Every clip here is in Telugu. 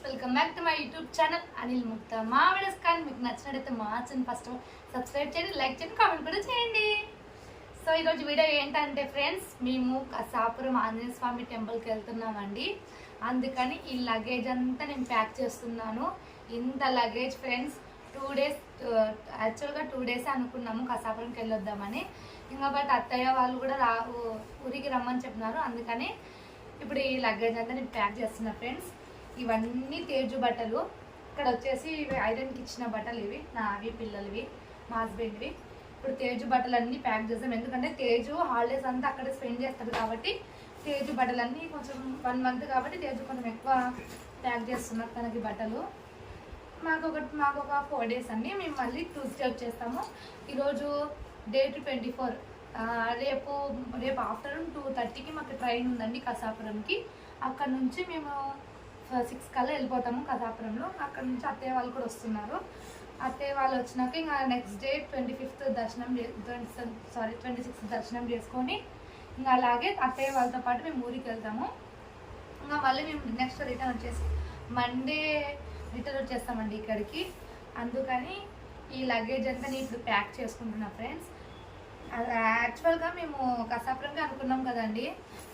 Welcome back to my YouTube channel Anil ముక్త మా వీడియోస్ కానీ మీకు నచ్చినట్టయితే మా ఛానల్ ఫస్ట్ సబ్స్క్రైబ్ చేయండి, లైక్ చేయండి, కామెంట్ కూడా చేయండి. సో ఈరోజు వీడియో ఏంటంటే ఫ్రెండ్స్, మేము కసాపురం ఆంజనేయ స్వామి టెంపుల్కి వెళ్తున్నామండి. అందుకని ఈ లగేజ్ అంతా నేను ప్యాక్ చేస్తున్నాను. ఇంత లగేజ్ ఫ్రెండ్స్, 2 డేస్ యాక్చువల్గా 2 డేస్ అనుకున్నాము కసాపురంకి వెళ్ళొద్దామని. ఇంకా బట్ అత్తయ్య వాళ్ళు కూడా ఊరికి రమ్మని చెప్పినారు. అందుకని ఇప్పుడు ఈ లగేజ్ అంతా నేను ప్యాక్ చేస్తున్నా ఫ్రెండ్స్. ఇవన్నీ తేజు బట్టలు. ఇక్కడ వచ్చేసి ఐరన్కి ఇచ్చిన బట్టలు ఇవి, నావి, పిల్లలవి, మా హస్బెండ్వి. ఇప్పుడు తేజు బట్టలు అన్నీ ప్యాక్ చేస్తాం, ఎందుకంటే తేజు హాలిడేస్ అంతా అక్కడే స్పెండ్ చేస్తారు కాబట్టి తేజు బట్టలన్నీ కొంచెం 1 మంత్ కాబట్టి తేజు కొంచెం ఎక్కువ ప్యాక్ చేస్తున్నారు తనకి బట్టలు. మాకు ఒక 4 డేస్ అండి. మేము మళ్ళీ ట్యూస్డే వచ్చేస్తాము. ఈరోజు డేట్ 24. రేపు ఆఫ్టర్నూన్ 2:30కి మాకు ట్రైన్ ఉందండి కసాపురంకి. అక్కడ నుంచి మేము 6 కల్లా వెళ్ళిపోతాము కసాపురంలో. అక్కడ నుంచి అత్తయ్య వాళ్ళు కూడా వస్తున్నారు. అత్తయ్య వాళ్ళు వచ్చినాక ఇంకా నెక్స్ట్ డే 25th దర్శనం 26th దర్శనం చేసుకొని ఇంకా అలాగే అత్తయ్య వాళ్ళతో పాటు మేము ఊరికి వెళ్తాము. ఇంకా మళ్ళీ మేము నెక్స్ట్ రిటర్న్ వచ్చేసి మండే రిటర్న్ వచ్చేస్తామండి ఇక్కడికి. అందుకని ఈ లగేజ్ అంతా నేను ఇప్పుడు ప్యాక్ చేసుకుంటున్నా ఫ్రెండ్స్. యాక్చువల్గా మేము కసాపురంగా అనుకున్నాం కదండి.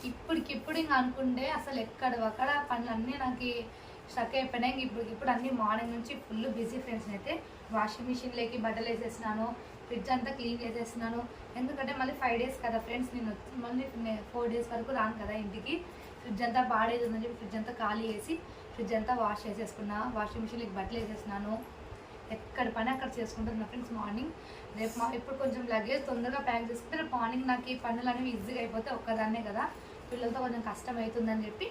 ఇప్పటికిప్పుడు ఇంకా అనుకుంటే అసలు ఎక్కడ పనులన్నీ నాకు స్టక్ అయిపోయినాయి. ఇప్పుడు అన్నీ మార్నింగ్ నుంచి ఫుల్ బిజీ ఫ్రెండ్స్. అయితే వాషింగ్ మిషన్లోకి బట్టలు వేసేసినాను, ఫ్రిడ్జ్ అంతా క్లీన్ చేసేసినాను. ఎందుకంటే మళ్ళీ 5 డేస్ కదా ఫ్రెండ్స్, నేను మళ్ళీ 4 డేస్ వరకు రాను కదా ఇంటికి. ఫ్రిడ్జ్ అంతా పాడేది చెప్పి ఫ్రిడ్జ్ అంతా ఖాళీ చేసి ఫ్రిడ్జ్ అంతా వాష్ చేసేసుకున్నా. వాషింగ్ మిషన్లోకి బట్టలు వేసేసినాను. ఎక్కడ పని అక్కడ చేసుకుంటున్నా ఫ్రెండ్స్. మార్నింగ్ రేపు ఇప్పుడు కొంచెం లగేజ్ తొందరగా ప్యాక్ చేసుకుంటే రేపు మార్నింగ్ నాకు ఈ పనులు అనేవి ఈజీగా అయిపోతే ఒక్కదాన్నే కదా, పిల్లలతో కొంచెం కష్టం అవుతుందని చెప్పి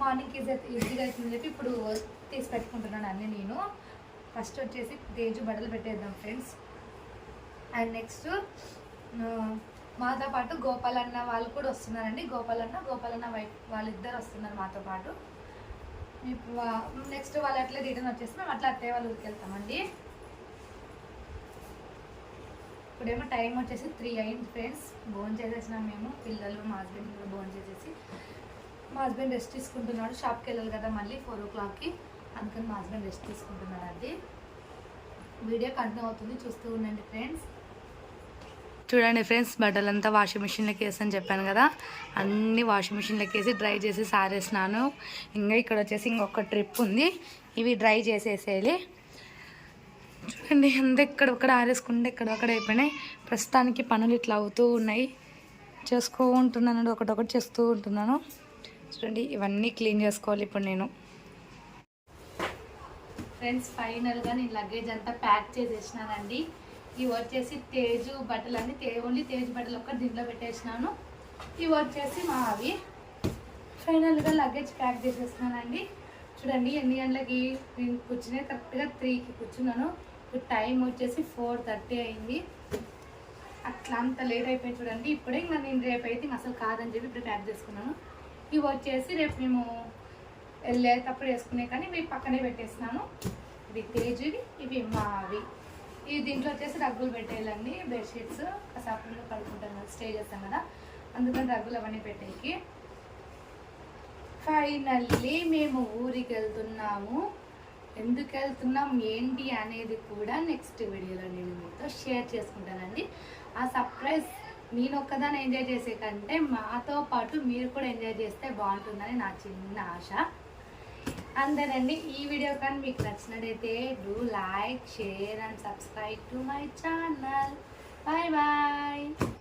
మార్నింగ్కి ఈజీగా అవుతుందని చెప్పి ఇప్పుడు తీసి పెట్టుకుంటున్నాను అన్నీ. నేను ఫస్ట్ వచ్చేసి తేజు బట్టలు పెట్టేద్దాం ఫ్రెండ్స్. అండ్ నెక్స్ట్ మాతో పాటు గోపాలన్న వాళ్ళు కూడా వస్తున్నారండి. గోపాలన్న వైఫ్ వాళ్ళిద్దరు వస్తున్నారు మాతో పాటు. నెక్స్ట్ వాళ్ళు అట్లా రిటర్న్ వచ్చేసి మేము అట్లా అత్తయ్య వాళ్ళ ఊరికి వెళ్తామండి. ఇప్పుడేమో టైం వచ్చేసి 3 అయింది ఫ్రెండ్స్. భోజనం చేసేసినాం మేము, పిల్లలు, మా హస్బెండ్ కూడా భోజనం చేసేసి. మా హస్బెండ్ రెస్ట్ తీసుకుంటున్నాడు, షాప్కి వెళ్ళాలి కదా మళ్ళీ 4 o'clockకి. అందుకని మా హస్బెండ్ రెస్ట్ తీసుకుంటున్నాడు అండి. వీడియో కంటిన్యూ అవుతుంది, చూస్తూ ఉండండి ఫ్రెండ్స్. చూడండి ఫ్రెండ్స్, బట్టలంతా వాషింగ్ మిషన్లోకి వేసని చెప్పాను కదా, అన్నీ వాషింగ్ మిషన్లోకి వేసి డ్రై చేసి సారేసినాను. ఇంకా ఇక్కడ వచ్చేసి ఇంకొక ట్రిప్ ఉంది, ఇవి డ్రై చేసేసేయాలి. చూడండి అంతా ఎక్కడొక్కడ ఆరేసుకుంటే ఎక్కడొక్కడ అయిపోయినాయి. ప్రస్తుతానికి పనులు ఇట్లా అవుతూ ఉన్నాయి, చేసుకుంటున్నాను, ఒకటొకటి చేస్తూ ఉంటున్నాను. చూడండి ఇవన్నీ క్లీన్ చేసుకోవాలి ఇప్పుడు నేను. ఫ్రెండ్స్ ఫైనల్గా నేను లగేజ్ అంతా ప్యాక్ చేసేసినానండి. ఇవి వచ్చేసి తేజు బట్టలన్నీ ఓన్లీ తేజు బట్టలు ఒక్కటి దీంట్లో పెట్టేసినాను. ఇవి వచ్చేసి మావి. ఫైనల్గా లగేజ్ ప్యాక్ చేసేసినానండి. చూడండి ఎన్ని గంటలకి నేను కూర్చునే, కరెక్ట్గా 3కి కూర్చున్నాను. ఇప్పుడు టైం వచ్చేసి 4:30 అయింది. అట్లా అంత లేట్ అయిపోయింది చూడండి. ఇప్పుడే ఇంకా నేను రేపు అయితే ఇంకా అసలు కాదని చెప్పి ఇప్పుడు ప్యాక్ చేసుకున్నాను. ఇవి వచ్చేసి రేపు మేము వెళ్ళేటప్పుడు వేసుకునే, కానీ ఇవి పక్కనే పెట్టేసినాను. ఇవి తేజువి, ఇవి మావి. ఇవి దీంట్లో వచ్చేసి రగ్గులు పెట్టేయాలండి, బెడ్షీట్స్. కసాపురంలో పడుకుంటాం కదా, స్టే చేస్తాం కదా, అందుకని రగ్గులు అవన్నీ పెట్టేకి. ఫైనల్లీ మేము ఊరికి వెళ్తున్నాము. ఎందుకు వెళ్తున్నాం ఏంటి అనేది కూడా నెక్స్ట్ వీడియోలో నేను మీతో షేర్ చేసుకుంటానండి. ఆ సర్ప్రైజ్ నేను ఒక్కదాన్ని ఎంజాయ్ చేసే కంటే మాతో పాటు మీరు కూడా ఎంజాయ్ చేస్తే బాగుంటుందని నా చిన్న ఆశ. అందరండి ఈ వీడియో కానీ మీకు నచ్చినట్టయితే do like, share and subscribe to my channel. Bye bye.